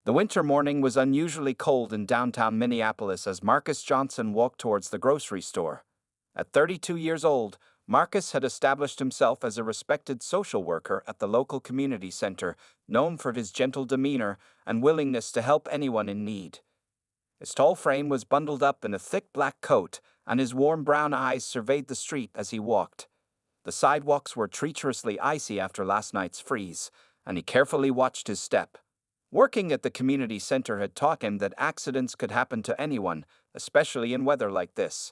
The winter morning was unusually cold in downtown Minneapolis as Marcus Johnson walked towards the grocery store. At 32 years old, Marcus had established himself as a respected social worker at the local community center, known for his gentle demeanor and willingness to help anyone in need. His tall frame was bundled up in a thick black coat, and his warm brown eyes surveyed the street as he walked. The sidewalks were treacherously icy after last night's freeze, and he carefully watched his step. Working at the community center had taught him that accidents could happen to anyone, especially in weather like this.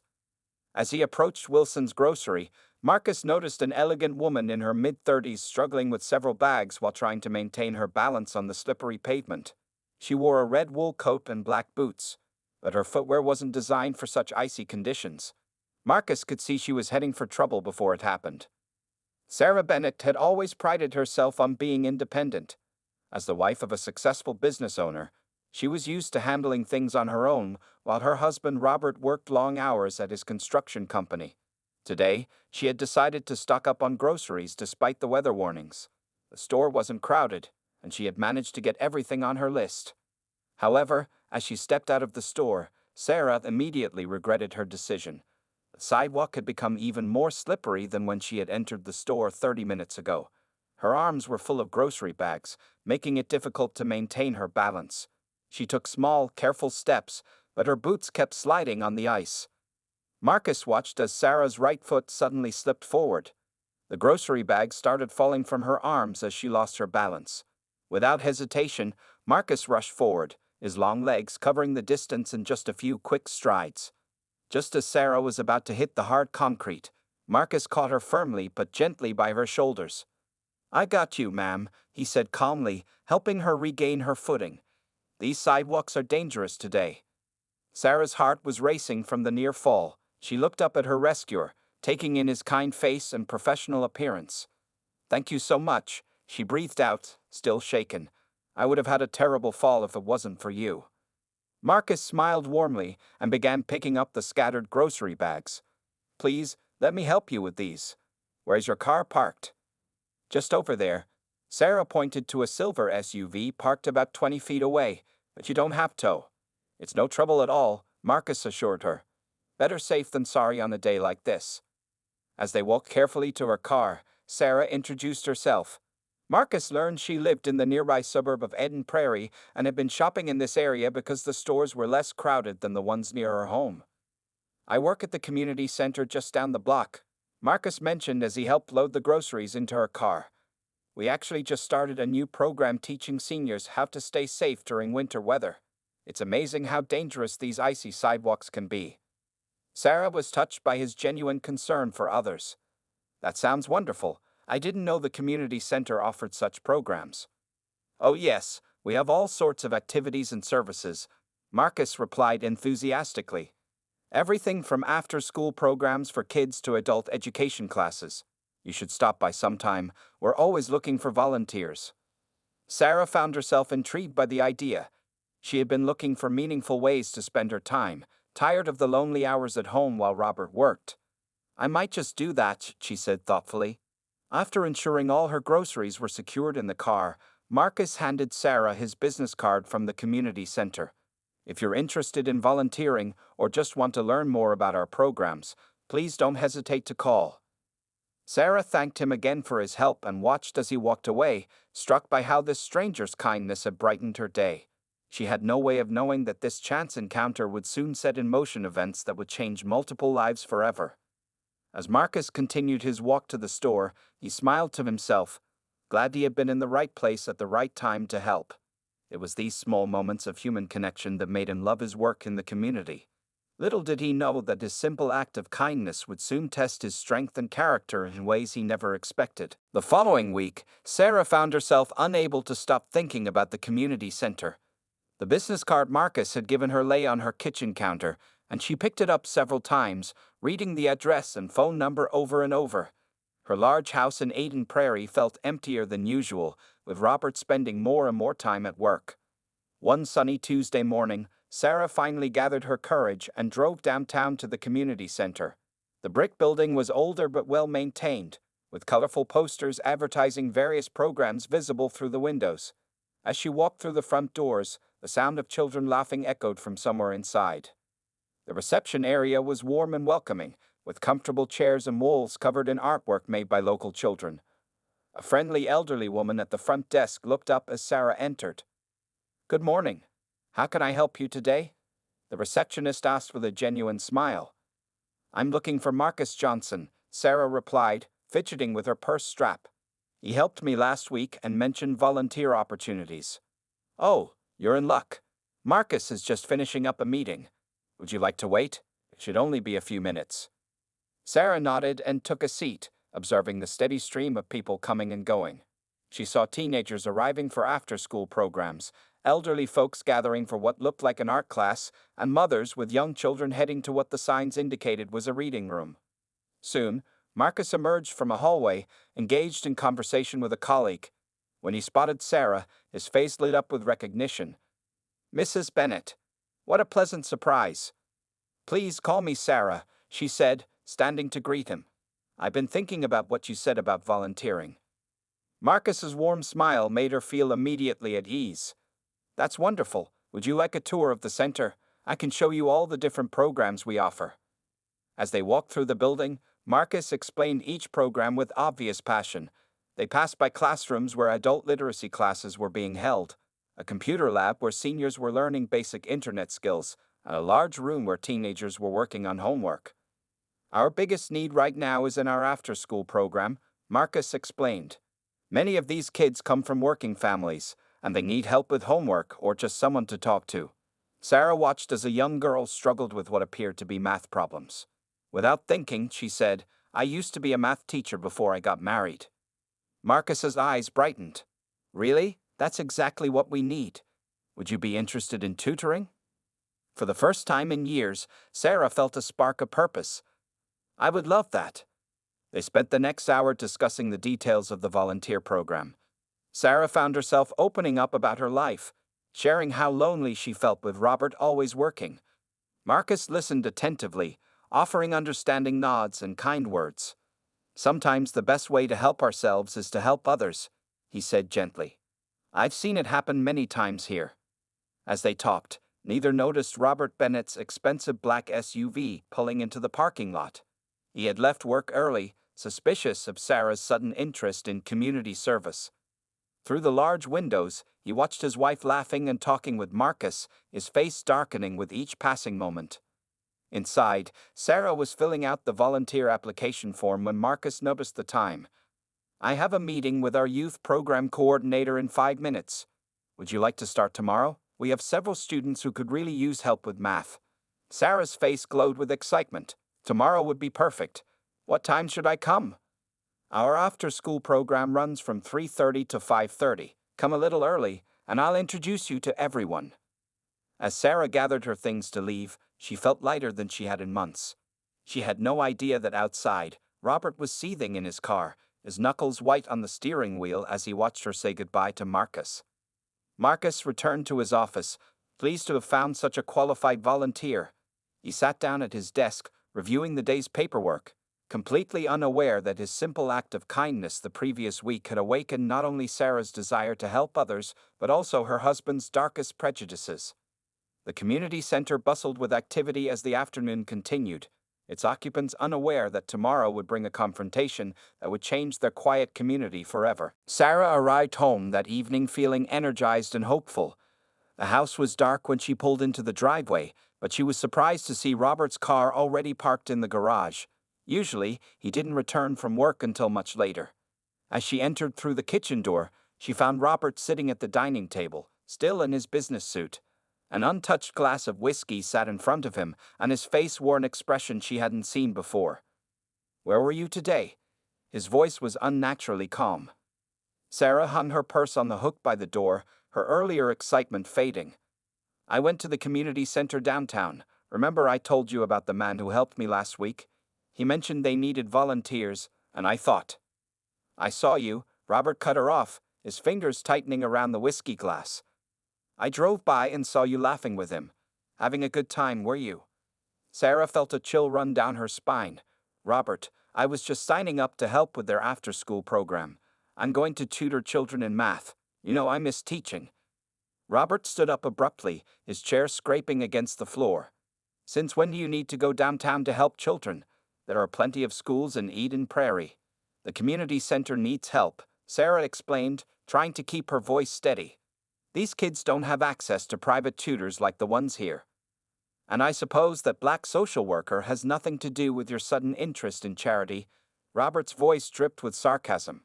As he approached Wilson's grocery, Marcus noticed an elegant woman in her mid-30s struggling with several bags while trying to maintain her balance on the slippery pavement. She wore a red wool coat and black boots, but her footwear wasn't designed for such icy conditions. Marcus could see she was heading for trouble before it happened. Sarah Bennett had always prided herself on being independent. As the wife of a successful business owner, she was used to handling things on her own while her husband Robert worked long hours at his construction company. Today, she had decided to stock up on groceries despite the weather warnings. The store wasn't crowded, and she had managed to get everything on her list. However, as she stepped out of the store, Sarah immediately regretted her decision. The sidewalk had become even more slippery than when she had entered the store 30 minutes ago. Her arms were full of grocery bags, making it difficult to maintain her balance. She took small, careful steps, but her boots kept sliding on the ice. Marcus watched as Sarah's right foot suddenly slipped forward. The grocery bags started falling from her arms as she lost her balance. Without hesitation, Marcus rushed forward, his long legs covering the distance in just a few quick strides. Just as Sarah was about to hit the hard concrete, Marcus caught her firmly but gently by her shoulders. "I got you, ma'am," he said calmly, helping her regain her footing. "These sidewalks are dangerous today." Sarah's heart was racing from the near fall. She looked up at her rescuer, taking in his kind face and professional appearance. "Thank you so much," she breathed out, still shaken. "I would have had a terrible fall if it wasn't for you." Marcus smiled warmly and began picking up the scattered grocery bags. "Please, let me help you with these. Where's your car parked?" "Just over there." Sarah pointed to a silver SUV parked about 20 feet away. "But you don't have to." "It's no trouble at all," Marcus assured her. "Better safe than sorry on a day like this." As they walked carefully to her car, Sarah introduced herself. Marcus learned she lived in the nearby suburb of Eden Prairie and had been shopping in this area because the stores were less crowded than the ones near her home. "I work at the community center just down the block," Marcus mentioned as he helped load the groceries into her car. "We actually just started a new program teaching seniors how to stay safe during winter weather. It's amazing how dangerous these icy sidewalks can be." Sarah was touched by his genuine concern for others. "That sounds wonderful. I didn't know the community center offered such programs." "Oh yes, we have all sorts of activities and services," Marcus replied enthusiastically. "Everything from after-school programs for kids to adult education classes. You should stop by sometime. We're always looking for volunteers." Sarah found herself intrigued by the idea. She had been looking for meaningful ways to spend her time, tired of the lonely hours at home while Robert worked. "I might just do that," she said thoughtfully. After ensuring all her groceries were secured in the car, Marcus handed Sarah his business card from the community center. "If you're interested in volunteering or just want to learn more about our programs, please don't hesitate to call." Sarah thanked him again for his help and watched as he walked away, struck by how this stranger's kindness had brightened her day. She had no way of knowing that this chance encounter would soon set in motion events that would change multiple lives forever. As Marcus continued his walk to the store, he smiled to himself, glad he had been in the right place at the right time to help. It was these small moments of human connection that made him love his work in the community. Little did he know that his simple act of kindness would soon test his strength and character in ways he never expected. The following week, Sarah found herself unable to stop thinking about the community center. The business card Marcus had given her lay on her kitchen counter, and she picked it up several times, reading the address and phone number over and over. Her large house in Eden Prairie felt emptier than usual, with Robert spending more and more time at work. One sunny Tuesday morning, Sarah finally gathered her courage and drove downtown to the community center. The brick building was older but well maintained, with colorful posters advertising various programs visible through the windows. As she walked through the front doors, the sound of children laughing echoed from somewhere inside. The reception area was warm and welcoming, with comfortable chairs and walls covered in artwork made by local children. A friendly elderly woman at the front desk looked up as Sarah entered. "Good morning. How can I help you today?" the receptionist asked with a genuine smile. "I'm looking for Marcus Johnson," Sarah replied, fidgeting with her purse strap. "He helped me last week and mentioned volunteer opportunities." "Oh, you're in luck. Marcus is just finishing up a meeting. Would you like to wait? It should only be a few minutes." Sarah nodded and took a seat, observing the steady stream of people coming and going. She saw teenagers arriving for after-school programs, elderly folks gathering for what looked like an art class, and mothers with young children heading to what the signs indicated was a reading room. Soon, Marcus emerged from a hallway, engaged in conversation with a colleague. When he spotted Sarah, his face lit up with recognition. "Mrs. Bennett, what a pleasant surprise." "Please call me Sarah," she said, standing to greet him. "I've been thinking about what you said about volunteering." Marcus's warm smile made her feel immediately at ease. "That's wonderful. Would you like a tour of the center? I can show you all the different programs we offer." As they walked through the building, Marcus explained each program with obvious passion. They passed by classrooms where adult literacy classes were being held, a computer lab where seniors were learning basic internet skills, and a large room where teenagers were working on homework. "Our biggest need right now is in our after-school program," Marcus explained. "Many of these kids come from working families, and they need help with homework or just someone to talk to." Sarah watched as a young girl struggled with what appeared to be math problems. Without thinking, she said, "I used to be a math teacher before I got married." Marcus's eyes brightened. "Really? That's exactly what we need. Would you be interested in tutoring?" For the first time in years, Sarah felt a spark of purpose. "I would love that." They spent the next hour discussing the details of the volunteer program. Sarah found herself opening up about her life, sharing how lonely she felt with Robert always working. Marcus listened attentively, offering understanding nods and kind words. "Sometimes the best way to help ourselves is to help others," he said gently. "I've seen it happen many times here." As they talked, neither noticed Robert Bennett's expensive black SUV pulling into the parking lot. He had left work early, suspicious of Sarah's sudden interest in community service. Through the large windows, he watched his wife laughing and talking with Marcus, his face darkening with each passing moment. Inside, Sarah was filling out the volunteer application form when Marcus noticed the time. "I have a meeting with our youth program coordinator in 5 minutes. Would you like to start tomorrow? We have several students who could really use help with math." Sarah's face glowed with excitement. "Tomorrow would be perfect. What time should I come?" "Our after-school program runs from 3:30 to 5:30. Come a little early, and I'll introduce you to everyone." As Sarah gathered her things to leave, she felt lighter than she had in months. She had no idea that outside, Robert was seething in his car, his knuckles white on the steering wheel as he watched her say goodbye to Marcus. Marcus returned to his office, pleased to have found such a qualified volunteer. He sat down at his desk, reviewing the day's paperwork, completely unaware that his simple act of kindness the previous week had awakened not only Sarah's desire to help others, but also her husband's darkest prejudices. The community center bustled with activity as the afternoon continued, its occupants unaware that tomorrow would bring a confrontation that would change their quiet community forever. Sarah arrived home that evening feeling energized and hopeful. The house was dark when she pulled into the driveway, but she was surprised to see Robert's car already parked in the garage. Usually, he didn't return from work until much later. As she entered through the kitchen door, she found Robert sitting at the dining table, still in his business suit. An untouched glass of whiskey sat in front of him, and his face wore an expression she hadn't seen before. "Where were you today?" His voice was unnaturally calm. Sarah hung her purse on the hook by the door, her earlier excitement fading. "I went to the community center downtown. Remember I told you about the man who helped me last week? He mentioned they needed volunteers, and I thought." "I saw you," Robert cut her off, his fingers tightening around the whiskey glass. "I drove by and saw you laughing with him. Having a good time, were you?" Sarah felt a chill run down her spine. "Robert, I was just signing up to help with their after-school program. I'm going to tutor children in math. You know, I miss teaching. Robert stood up abruptly, his chair scraping against the floor. Since when do you need to go downtown to help children? There are plenty of schools in Eden Prairie. The community center needs help, Sarah explained, trying to keep her voice steady. These kids don't have access to private tutors like the ones here. And I suppose that black social worker has nothing to do with your sudden interest in charity. Robert's voice dripped with sarcasm.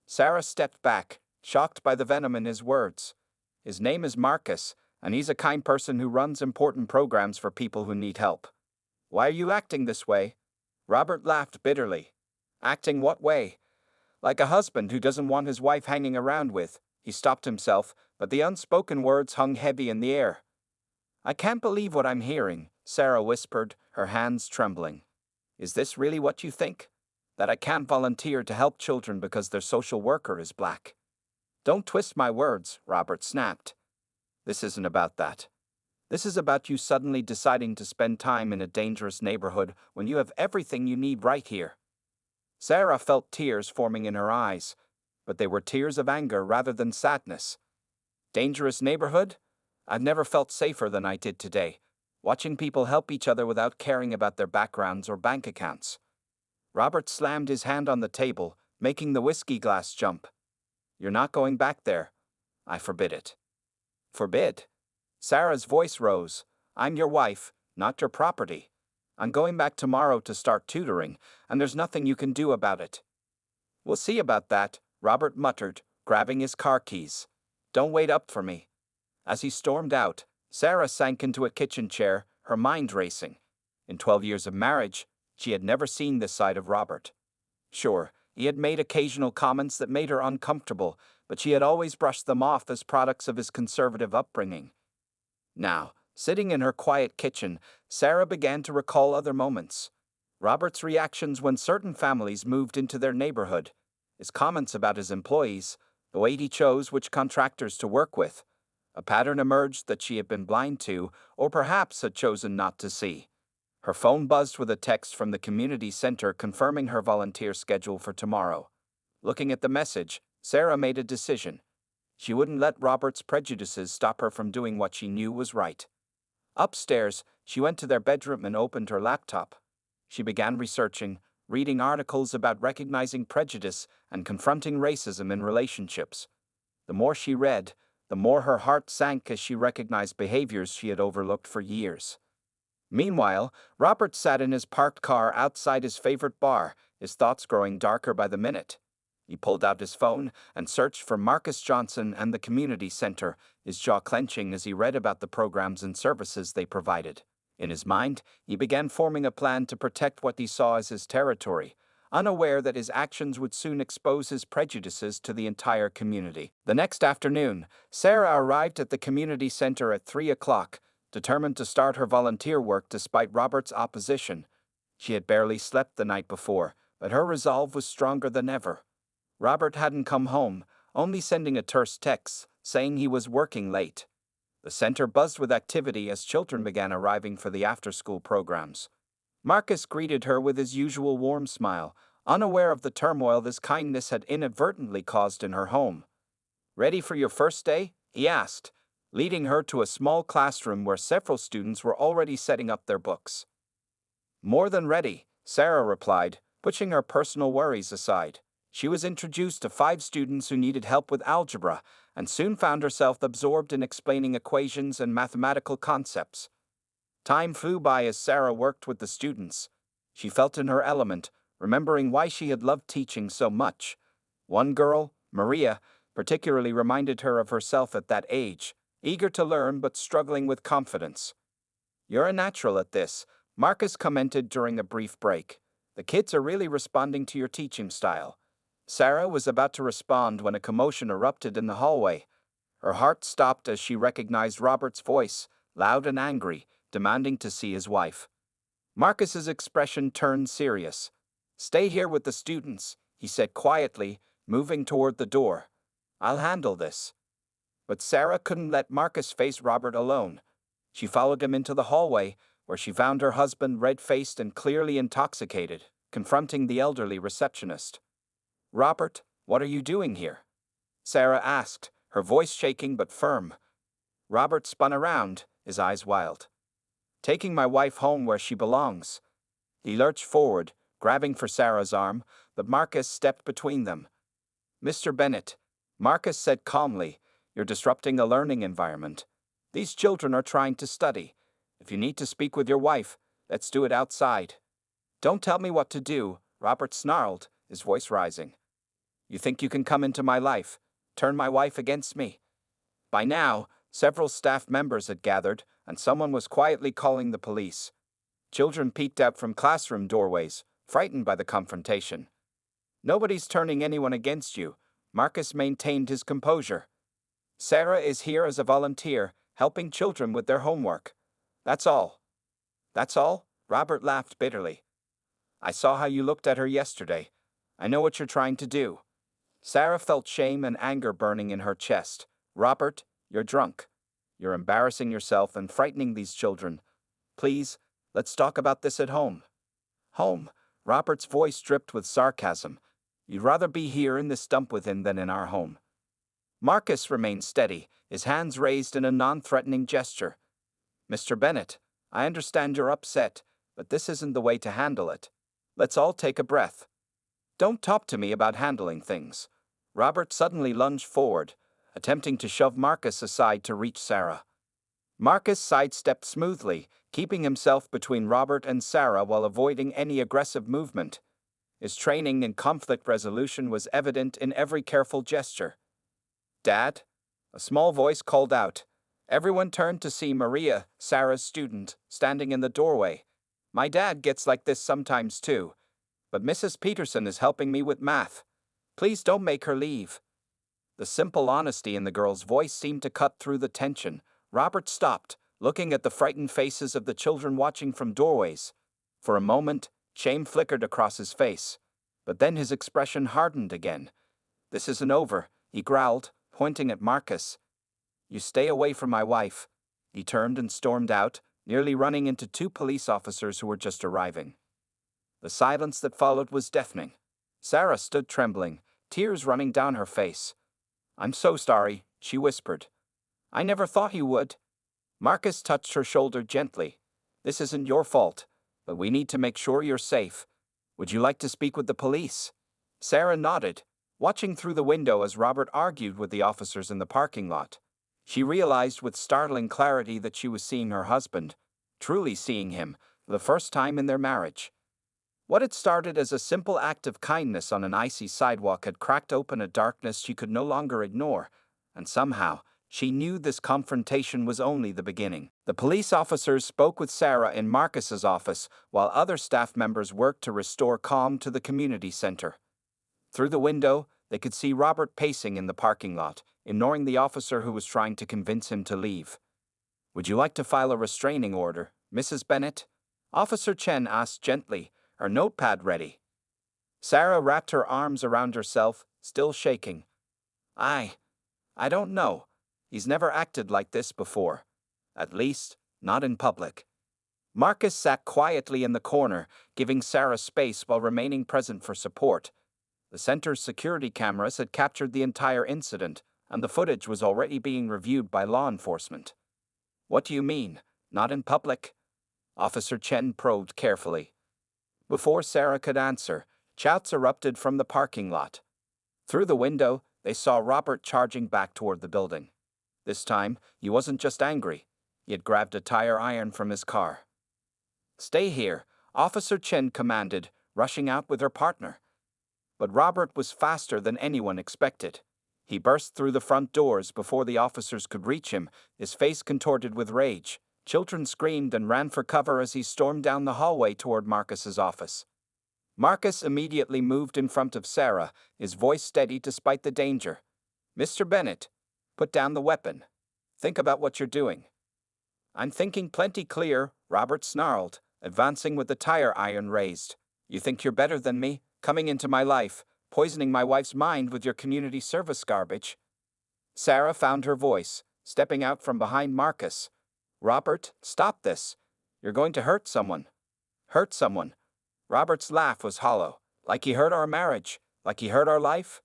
Sarah stepped back, shocked by the venom in his words. His name is Marcus, and he's a kind person who runs important programs for people who need help. Why are you acting this way? Robert laughed bitterly. Acting what way? Like a husband who doesn't want his wife hanging around with. He stopped himself, but the unspoken words hung heavy in the air. I can't believe what I'm hearing, Sarah whispered, her hands trembling. Is this really what you think? That I can't volunteer to help children because their social worker is black? Don't twist my words, Robert snapped. This isn't about that. This is about you suddenly deciding to spend time in a dangerous neighborhood when you have everything you need right here. Sarah felt tears forming in her eyes, but they were tears of anger rather than sadness. Dangerous neighborhood? I've never felt safer than I did today, watching people help each other without caring about their backgrounds or bank accounts. Robert slammed his hand on the table, making the whiskey glass jump. You're not going back there. I forbid it. Forbid? Sarah's voice rose. I'm your wife, not your property. I'm going back tomorrow to start tutoring, and there's nothing you can do about it. We'll see about that, Robert muttered, grabbing his car keys. Don't wait up for me. As he stormed out, Sarah sank into a kitchen chair, her mind racing. In 12 years of marriage, she had never seen this side of Robert. Sure, he had made occasional comments that made her uncomfortable, but she had always brushed them off as products of his conservative upbringing. Now, sitting in her quiet kitchen, Sarah began to recall other moments. Robert's reactions when certain families moved into their neighborhood, his comments about his employees, the way he chose which contractors to work with. A pattern emerged that she had been blind to, or perhaps had chosen not to see. Her phone buzzed with a text from the community center confirming her volunteer schedule for tomorrow. Looking at the message, Sarah made a decision. She wouldn't let Robert's prejudices stop her from doing what she knew was right. Upstairs, she went to their bedroom and opened her laptop. She began researching, reading articles about recognizing prejudice and confronting racism in relationships. The more she read, the more her heart sank as she recognized behaviors she had overlooked for years. Meanwhile, Robert sat in his parked car outside his favorite bar, his thoughts growing darker by the minute. He pulled out his phone and searched for Marcus Johnson and the community center, his jaw clenching as he read about the programs and services they provided. In his mind, he began forming a plan to protect what he saw as his territory, unaware that his actions would soon expose his prejudices to the entire community. The next afternoon, Sarah arrived at the community center at 3 o'clock, determined to start her volunteer work despite Robert's opposition. She had barely slept the night before, but her resolve was stronger than ever. Robert hadn't come home, only sending a terse text saying he was working late. The center buzzed with activity as children began arriving for the after-school programs. Marcus greeted her with his usual warm smile, unaware of the turmoil this kindness had inadvertently caused in her home. Ready for your first day? He asked, leading her to a small classroom where several students were already setting up their books. More than ready, Sarah replied, pushing her personal worries aside. She was introduced to 5 students who needed help with algebra, and soon found herself absorbed in explaining equations and mathematical concepts. Time flew by as Sarah worked with the students. She felt in her element, remembering why she had loved teaching so much. One girl, Maria, particularly reminded her of herself at that age, eager to learn but struggling with confidence. You're a natural at this, Marcus commented during a brief break. The kids are really responding to your teaching style. Sarah was about to respond when a commotion erupted in the hallway. Her heart stopped as she recognized Robert's voice, loud and angry, demanding to see his wife. Marcus's expression turned serious. Stay here with the students, he said quietly, moving toward the door. I'll handle this. But Sarah couldn't let Marcus face Robert alone. She followed him into the hallway, where she found her husband red-faced and clearly intoxicated, confronting the elderly receptionist. Robert, what are you doing here? Sarah asked, her voice shaking but firm. Robert spun around, his eyes wild. Taking my wife home where she belongs. He lurched forward, grabbing for Sarah's arm, but Marcus stepped between them. Mr. Bennett, Marcus said calmly, you're disrupting a learning environment. These children are trying to study. If you need to speak with your wife, let's do it outside. Don't tell me what to do, Robert snarled, his voice rising. You think you can come into my life, turn my wife against me? By now, several staff members had gathered, and someone was quietly calling the police. Children peeked out from classroom doorways, frightened by the confrontation. Nobody's turning anyone against you, Marcus maintained his composure. Sarah is here as a volunteer, helping children with their homework. That's all. That's all? Robert laughed bitterly. I saw how you looked at her yesterday. I know what you're trying to do. Sarah felt shame and anger burning in her chest. Robert, you're drunk. You're embarrassing yourself and frightening these children. Please, let's talk about this at home. Home? Robert's voice dripped with sarcasm. You'd rather be here in this dump with him than in our home. Marcus remained steady, his hands raised in a non-threatening gesture. Mr. Bennett, I understand you're upset, but this isn't the way to handle it. Let's all take a breath. Don't talk to me about handling things. Robert suddenly lunged forward, attempting to shove Marcus aside to reach Sarah. Marcus sidestepped smoothly, keeping himself between Robert and Sarah while avoiding any aggressive movement. His training in conflict resolution was evident in every careful gesture. Dad? A small voice called out. Everyone turned to see Maria, Sarah's student, standing in the doorway. My dad gets like this sometimes too, but Mrs. Peterson is helping me with math. Please don't make her leave. The simple honesty in the girl's voice seemed to cut through the tension. Robert stopped, looking at the frightened faces of the children watching from doorways. For a moment, shame flickered across his face, but then his expression hardened again. This isn't over, he growled, pointing at Marcus. You stay away from my wife. He turned and stormed out, nearly running into two police officers who were just arriving. The silence that followed was deafening. Sarah stood trembling, tears running down her face. I'm so sorry, she whispered. I never thought you would. Marcus touched her shoulder gently. This isn't your fault, but we need to make sure you're safe. Would you like to speak with the police? Sarah nodded, watching through the window as Robert argued with the officers in the parking lot. She realized with startling clarity that she was seeing her husband, truly seeing him, for the first time in their marriage. What had started as a simple act of kindness on an icy sidewalk had cracked open a darkness she could no longer ignore, and somehow, she knew this confrontation was only the beginning. The police officers spoke with Sarah in Marcus's office, while other staff members worked to restore calm to the community center. Through the window, they could see Robert pacing in the parking lot, ignoring the officer who was trying to convince him to leave. Would you like to file a restraining order, Mrs. Bennett? Officer Chen asked gently, her notepad ready. Sarah wrapped her arms around herself, still shaking. I don't know. He's never acted like this before. At least, not in public. Marcus sat quietly in the corner, giving Sarah space while remaining present for support. The center's security cameras had captured the entire incident, and the footage was already being reviewed by law enforcement. What do you mean, not in public? Officer Chen probed carefully. Before Sarah could answer, shouts erupted from the parking lot. Through the window, they saw Robert charging back toward the building. This time, he wasn't just angry. He had grabbed a tire iron from his car. Stay here, Officer Chen commanded, rushing out with her partner. But Robert was faster than anyone expected. He burst through the front doors before the officers could reach him, his face contorted with rage. Children screamed and ran for cover as he stormed down the hallway toward Marcus's office. Marcus immediately moved in front of Sarah, his voice steady despite the danger. Mr. Bennett, put down the weapon. Think about what you're doing. I'm thinking plenty clear, Robert snarled, advancing with the tire iron raised. You think you're better than me, coming into my life, poisoning my wife's mind with your community service garbage? Sarah found her voice, stepping out from behind Marcus. Robert, stop this. You're going to hurt someone. Hurt someone. Robert's laugh was hollow, like he hurt our marriage, like he hurt our life.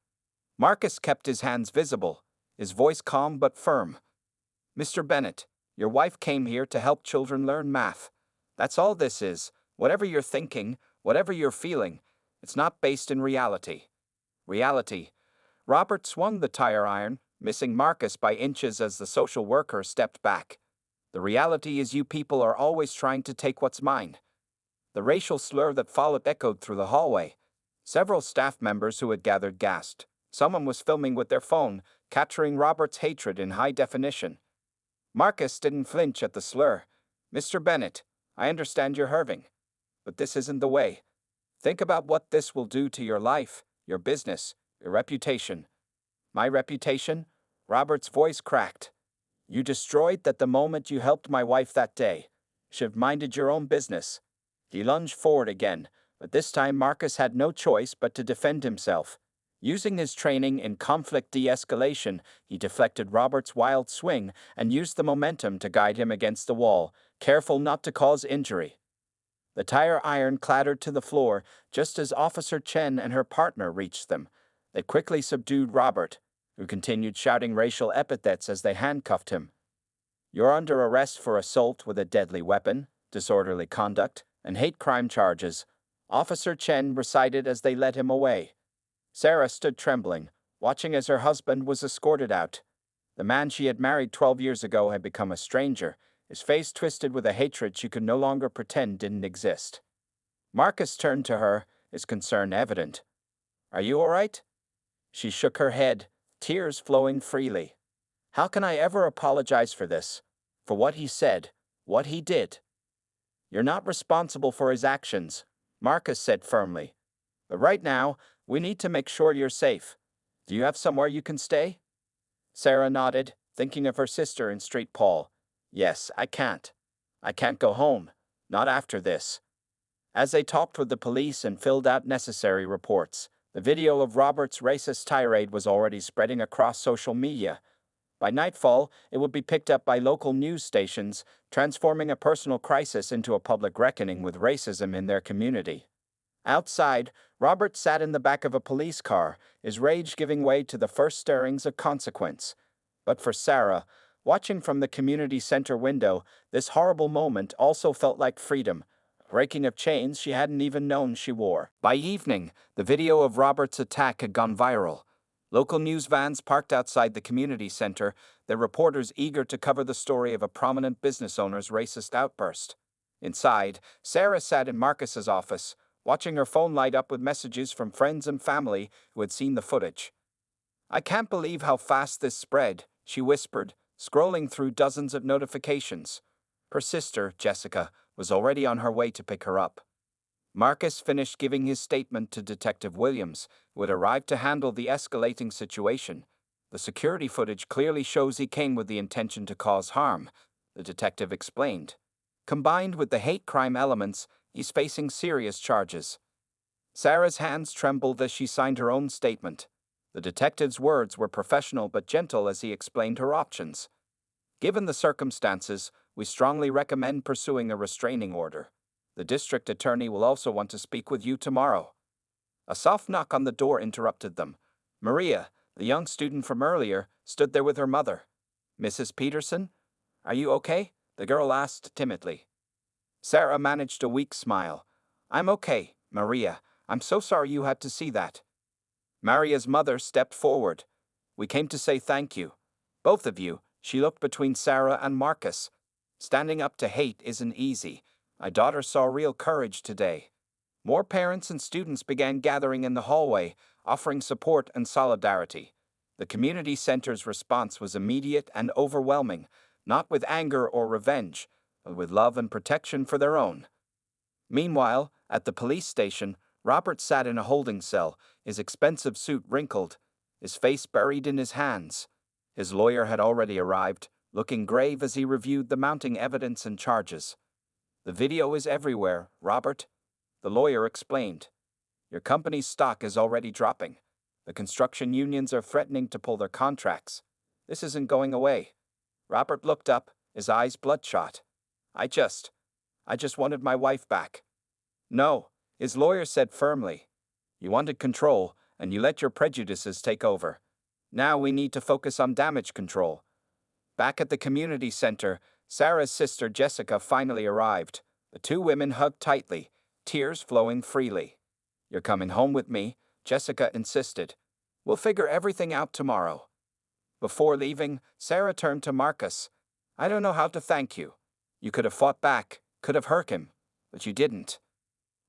Marcus kept his hands visible, his voice calm but firm. Mr. Bennett, your wife came here to help children learn math. That's all this is. Whatever you're thinking, whatever you're feeling, it's not based in reality. Reality. Robert swung the tire iron, missing Marcus by inches as the social worker stepped back. The reality is you people are always trying to take what's mine. The racial slur that followed echoed through the hallway. Several staff members who had gathered gasped. Someone was filming with their phone, capturing Robert's hatred in high definition. Marcus didn't flinch at the slur. Mr. Bennett, I understand you're hurting, but this isn't the way. Think about what this will do to your life, your business, your reputation. My reputation? Robert's voice cracked. You destroyed that the moment you helped my wife that day. Should have minded your own business. He lunged forward again, but this time Marcus had no choice but to defend himself. Using his training in conflict de-escalation, he deflected Robert's wild swing and used the momentum to guide him against the wall, careful not to cause injury. The tire iron clattered to the floor just as Officer Chen and her partner reached them. They quickly subdued Robert, who continued shouting racial epithets as they handcuffed him. You're under arrest for assault with a deadly weapon, disorderly conduct, and hate crime charges, Officer Chen recited as they led him away. Sarah stood trembling, watching as her husband was escorted out. The man she had married 12 years ago had become a stranger, his face twisted with a hatred she could no longer pretend didn't exist. Marcus turned to her, his concern evident. Are you all right? She shook her head, tears flowing freely. How can I ever apologize for this? For what he said, what he did? You're not responsible for his actions, Marcus said firmly. But right now, we need to make sure you're safe. Do you have somewhere you can stay? Sarah nodded, thinking of her sister in St. Paul. Yes, I can't. I can't go home. Not after this. As they talked with the police and filled out necessary reports, the video of Robert's racist tirade was already spreading across social media. By nightfall, it would be picked up by local news stations, transforming a personal crisis into a public reckoning with racism in their community. Outside, Robert sat in the back of a police car, his rage giving way to the first stirrings of consequence. But for Sarah, watching from the community center window, this horrible moment also felt like freedom, a breaking of chains she hadn't even known she wore. By evening, the video of Robert's attack had gone viral. Local news vans parked outside the community center, their reporters eager to cover the story of a prominent business owner's racist outburst. Inside, Sarah sat in Marcus's office, watching her phone light up with messages from friends and family who had seen the footage. I can't believe how fast this spread, she whispered, scrolling through dozens of notifications. Her sister, Jessica, was already on her way to pick her up. Marcus finished giving his statement to Detective Williams, who had arrived to handle the escalating situation. The security footage clearly shows he came with the intention to cause harm, the detective explained. Combined with the hate crime elements, he's facing serious charges. Sarah's hands trembled as she signed her own statement. The detective's words were professional but gentle as he explained her options. Given the circumstances, we strongly recommend pursuing a restraining order. The district attorney will also want to speak with you tomorrow. A soft knock on the door interrupted them. Maria, the young student from earlier, stood there with her mother. Mrs. Peterson? Are you okay? The girl asked timidly. Sarah managed a weak smile. I'm okay, Maria. I'm so sorry you had to see that. Maria's mother stepped forward. We came to say thank you. Both of you, she looked between Sarah and Marcus. Standing up to hate isn't easy. My daughter saw real courage today. More parents and students began gathering in the hallway, offering support and solidarity. The community center's response was immediate and overwhelming, not with anger or revenge, but with love and protection for their own. Meanwhile, at the police station, Robert sat in a holding cell, his expensive suit wrinkled, his face buried in his hands. His lawyer had already arrived, looking grave as he reviewed the mounting evidence and charges. The video is everywhere, Robert, the lawyer explained. Your company's stock is already dropping. The construction unions are threatening to pull their contracts. This isn't going away. Robert looked up, his eyes bloodshot. I just wanted my wife back. No, his lawyer said firmly. You wanted control, and you let your prejudices take over. Now we need to focus on damage control. Back at the community center, Sarah's sister Jessica finally arrived. The two women hugged tightly, tears flowing freely. "You're coming home with me," Jessica insisted. "We'll figure everything out tomorrow." Before leaving, Sarah turned to Marcus. "I don't know how to thank you. You could have fought back, could have hurt him, but you didn't."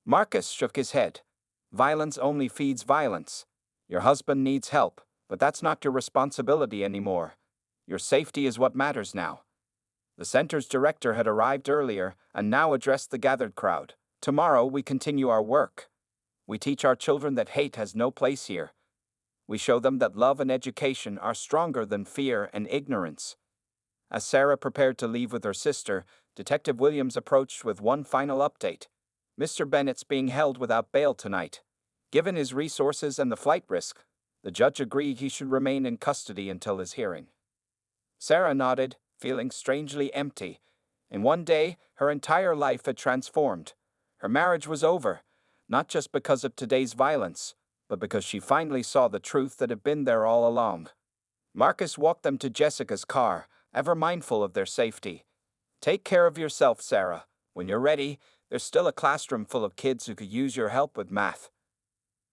Marcus shook his head. "Violence only feeds violence. Your husband needs help, but that's not your responsibility anymore. Your safety is what matters now." The center's director had arrived earlier and now addressed the gathered crowd. "Tomorrow we continue our work. We teach our children that hate has no place here. We show them that love and education are stronger than fear and ignorance." As Sarah prepared to leave with her sister, Detective Williams approached with one final update. "Mr. Bennett's being held without bail tonight. Given his resources and the flight risk, the judge agreed he should remain in custody until his hearing." Sarah nodded, feeling strangely empty. In one day, her entire life had transformed. Her marriage was over, not just because of today's violence, but because she finally saw the truth that had been there all along. Marcus walked them to Jessica's car, ever mindful of their safety. "Take care of yourself, Sarah. When you're ready, there's still a classroom full of kids who could use your help with math."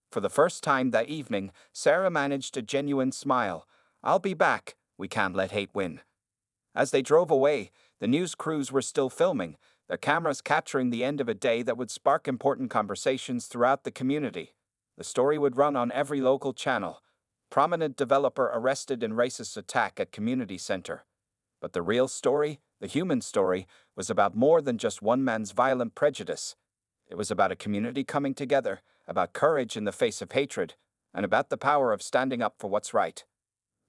For the first time that evening, Sarah managed a genuine smile. "I'll be back. We can't let hate win." As they drove away, the news crews were still filming, their cameras capturing the end of a day that would spark important conversations throughout the community. The story would run on every local channel. "Prominent developer arrested in racist attack at community center." But the real story, the human story, was about more than just one man's violent prejudice. It was about a community coming together, about courage in the face of hatred, and about the power of standing up for what's right.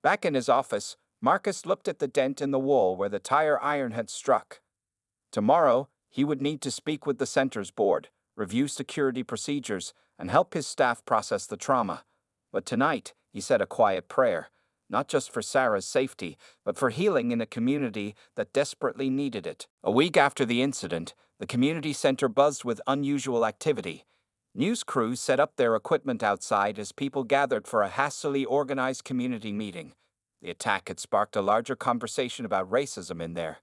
Back in his office, Marcus looked at the dent in the wall where the tire iron had struck. Tomorrow, he would need to speak with the center's board, review security procedures, and help his staff process the trauma. But tonight, he said a quiet prayer, not just for Sarah's safety, but for healing in a community that desperately needed it. A week after the incident, the community center buzzed with unusual activity. News crews set up their equipment outside as people gathered for a hastily organized community meeting. The attack had sparked a larger conversation about racism in there.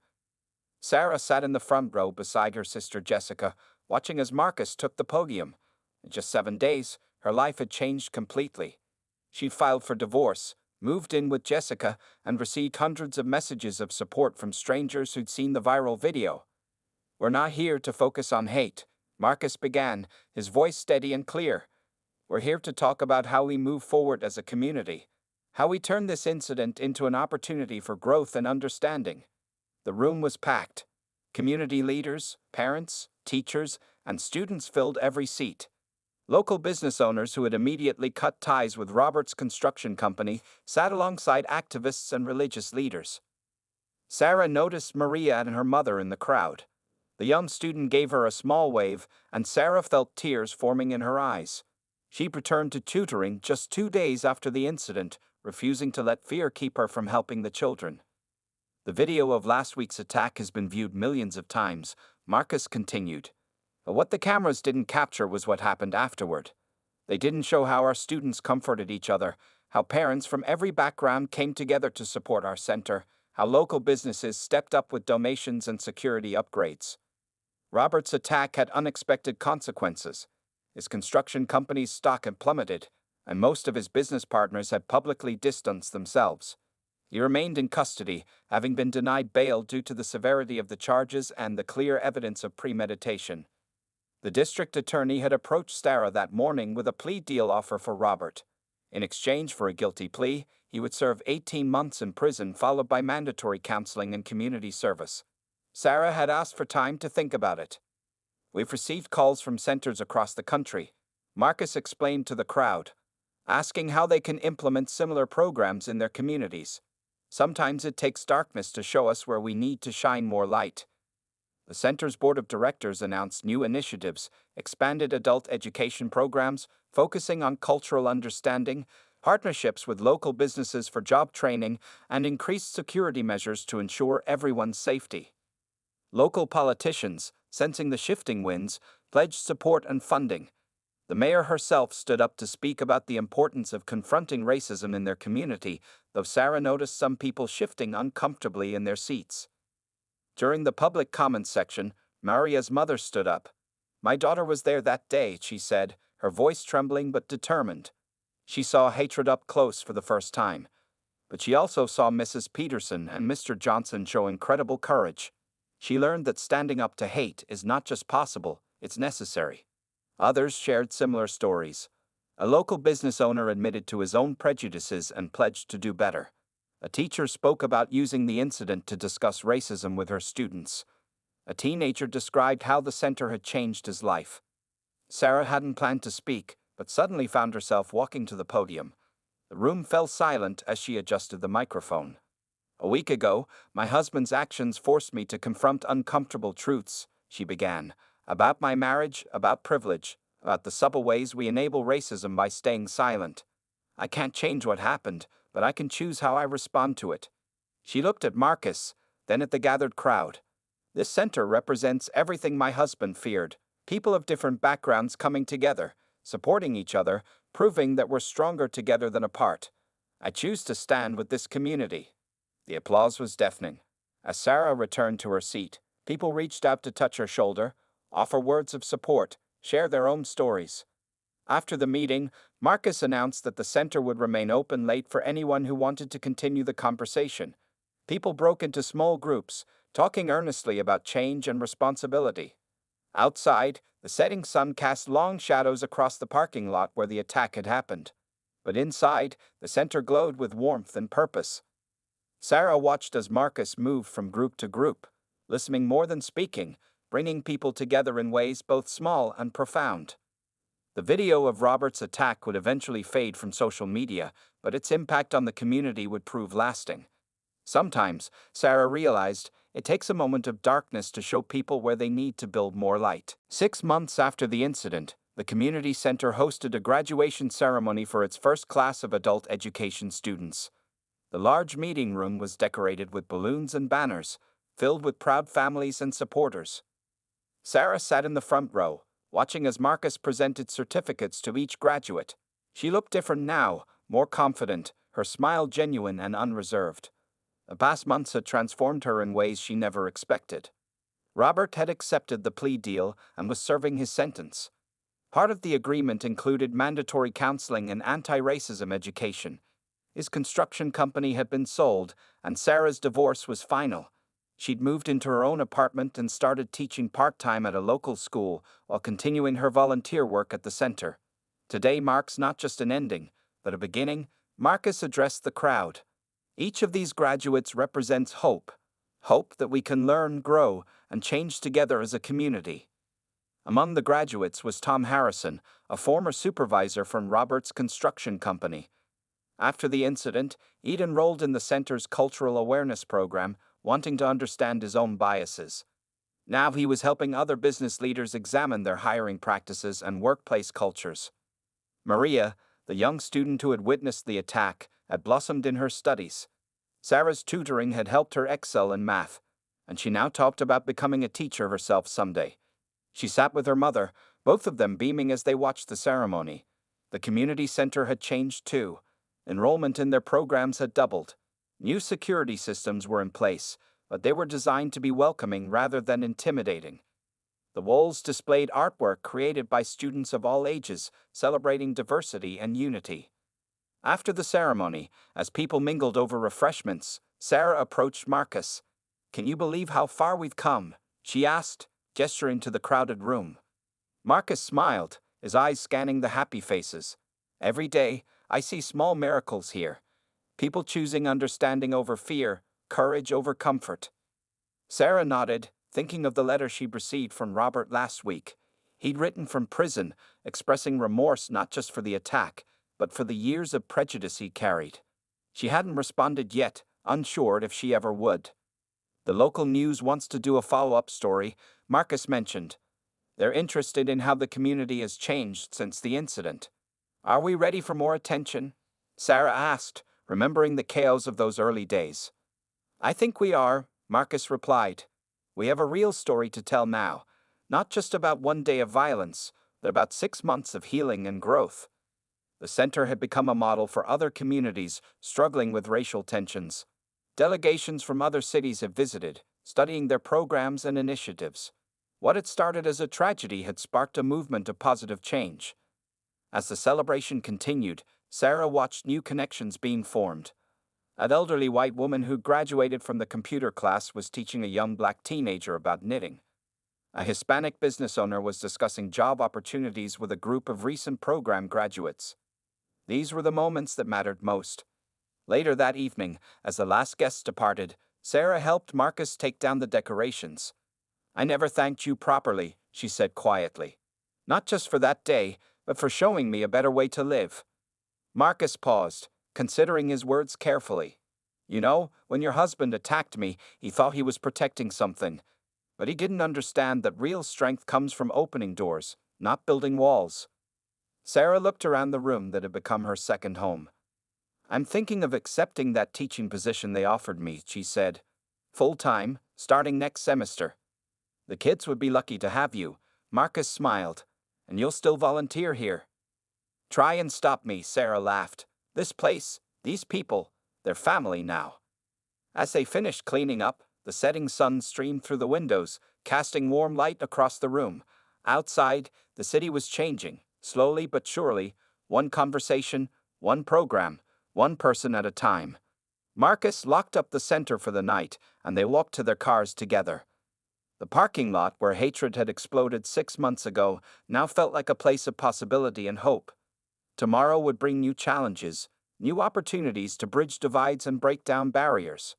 Sarah sat in the front row beside her sister Jessica, watching as Marcus took the podium. In just 7 days, her life had changed completely. She filed for divorce, moved in with Jessica, and received hundreds of messages of support from strangers who'd seen the viral video. "We're not here to focus on hate," Marcus began, his voice steady and clear. "We're here to talk about how we move forward as a community, how we turn this incident into an opportunity for growth and understanding." The room was packed. Community leaders, parents, teachers, and students filled every seat. Local business owners who had immediately cut ties with Robert's construction company sat alongside activists and religious leaders. Sarah noticed Maria and her mother in the crowd. The young student gave her a small wave, and Sarah felt tears forming in her eyes. She returned to tutoring just 2 days after the incident, refusing to let fear keep her from helping the children. "The video of last week's attack has been viewed millions of times," Marcus continued. "But what the cameras didn't capture was what happened afterward. They didn't show how our students comforted each other, how parents from every background came together to support our center, how local businesses stepped up with donations and security upgrades. Robert's attack had unexpected consequences. His construction company's stock had plummeted, and most of his business partners had publicly distanced themselves. He remained in custody, having been denied bail due to the severity of the charges and the clear evidence of premeditation. The district attorney had approached Sarah that morning with a plea deal offer for Robert. In exchange for a guilty plea, he would serve 18 months in prison, followed by mandatory counseling and community service. Sarah had asked for time to think about it. "We've received calls from centers across the country," Marcus explained to the crowd, "asking how they can implement similar programs in their communities. Sometimes it takes darkness to show us where we need to shine more light." The center's board of directors announced new initiatives, expanded adult education programs, focusing on cultural understanding, partnerships with local businesses for job training, and increased security measures to ensure everyone's safety. Local politicians, sensing the shifting winds, pledged support and funding. The mayor herself stood up to speak about the importance of confronting racism in their community, though Sarah noticed some people shifting uncomfortably in their seats. During the public comments section, Maria's mother stood up. "My daughter was there that day," she said, her voice trembling but determined. She saw hatred up close for the first time. But she also saw Mrs. Peterson and Mr. Johnson show incredible courage. She learned that standing up to hate is not just possible, it's necessary. Others shared similar stories. A local business owner admitted to his own prejudices and pledged to do better. A teacher spoke about using the incident to discuss racism with her students. A teenager described how the center had changed his life. Sarah hadn't planned to speak, but suddenly found herself walking to the podium. The room fell silent as she adjusted the microphone. "A week ago, my husband's actions forced me to confront uncomfortable truths," she began, "about my marriage, about privilege, about the subtle ways we enable racism by staying silent. I can't change what happened, but I can choose how I respond to it." She looked at Marcus, then at the gathered crowd. "This center represents everything my husband feared, people of different backgrounds coming together, supporting each other, proving that we're stronger together than apart. I choose to stand with this community." The applause was deafening. As Sarah returned to her seat, people reached out to touch her shoulder, offer words of support, share their own stories. After the meeting, Marcus announced that the center would remain open late for anyone who wanted to continue the conversation. People broke into small groups, talking earnestly about change and responsibility. Outside, the setting sun cast long shadows across the parking lot where the attack had happened. But inside, the center glowed with warmth and purpose. Sarah watched as Marcus moved from group to group, listening more than speaking, bringing people together in ways both small and profound. The video of Robert's attack would eventually fade from social media, but its impact on the community would prove lasting. Sometimes, Sarah realized, it takes a moment of darkness to show people where they need to build more light. 6 months after the incident, the community center hosted a graduation ceremony for its first class of adult education students. The large meeting room was decorated with balloons and banners, filled with proud families and supporters. Sarah sat in the front row, watching as Marcus presented certificates to each graduate. She looked different now, more confident, her smile genuine and unreserved. The past months had transformed her in ways she never expected. Robert had accepted the plea deal and was serving his sentence. Part of the agreement included mandatory counseling and anti-racism education. His construction company had been sold, and Sarah's divorce was final. She'd moved into her own apartment and started teaching part-time at a local school while continuing her volunteer work at the center. Today marks not just an ending, but a beginning. Marcus addressed the crowd. Each of these graduates represents hope. Hope that we can learn, grow, and change together as a community. Among the graduates was Tom Harrison, a former supervisor from Robert's construction company. After the incident, he'd enrolled in the center's cultural awareness program, wanting to understand his own biases. Now he was helping other business leaders examine their hiring practices and workplace cultures. Maria, the young student who had witnessed the attack, had blossomed in her studies. Sarah's tutoring had helped her excel in math, and she now talked about becoming a teacher herself someday. She sat with her mother, both of them beaming as they watched the ceremony. The community center had changed too. Enrollment in their programs had doubled. New security systems were in place, but they were designed to be welcoming rather than intimidating. The walls displayed artwork created by students of all ages, celebrating diversity and unity. After the ceremony, as people mingled over refreshments, Sarah approached Marcus. "Can you believe how far we've come?" she asked, gesturing to the crowded room. Marcus smiled, his eyes scanning the happy faces. "Every day, I see small miracles here. People choosing understanding over fear, courage over comfort." Sarah nodded, thinking of the letter she'd received from Robert last week. He'd written from prison, expressing remorse not just for the attack, but for the years of prejudice he carried. She hadn't responded yet, unsure if she ever would. "The local news wants to do a follow-up story," Marcus mentioned. "They're interested in how the community has changed since the incident." "Are we ready for more attention?" Sarah asked, remembering the chaos of those early days. "I think we are," Marcus replied. "We have a real story to tell now, not just about one day of violence, About 6 months of healing and growth. The center had become a model for other communities struggling with racial tensions. Delegations from other cities have visited, studying their programs and initiatives. What had started as a tragedy had sparked a movement of positive change. As the celebration continued, Sarah watched new connections being formed. An elderly white woman who graduated from the computer class was teaching a young black teenager about knitting. A Hispanic business owner was discussing job opportunities with a group of recent program graduates. These were the moments that mattered most. Later that evening, as the last guests departed, Sarah helped Marcus take down the decorations. "I never thanked you properly," she said quietly. "Not just for that day, but for showing me a better way to live." Marcus paused, considering his words carefully. "You know, when your husband attacked me, he thought he was protecting something. But he didn't understand that real strength comes from opening doors, not building walls." Sarah looked around the room that had become her second home. "I'm thinking of accepting that teaching position they offered me," she said. "Full-time, starting next semester." "The kids would be lucky to have you," Marcus smiled. "And you'll still volunteer here." "Try and stop me," Sarah laughed. "This place, these people, they're family now." As they finished cleaning up, the setting sun streamed through the windows, casting warm light across the room. Outside, the city was changing, slowly but surely, one conversation, one program, one person at a time. Marcus locked up the center for the night, and they walked to their cars together. The parking lot where hatred had exploded 6 months ago now felt like a place of possibility and hope. Tomorrow would bring new challenges, new opportunities to bridge divides and break down barriers.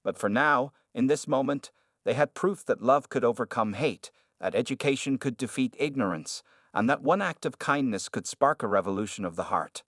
But for now, in this moment, they had proof that love could overcome hate, that education could defeat ignorance, and that one act of kindness could spark a revolution of the heart.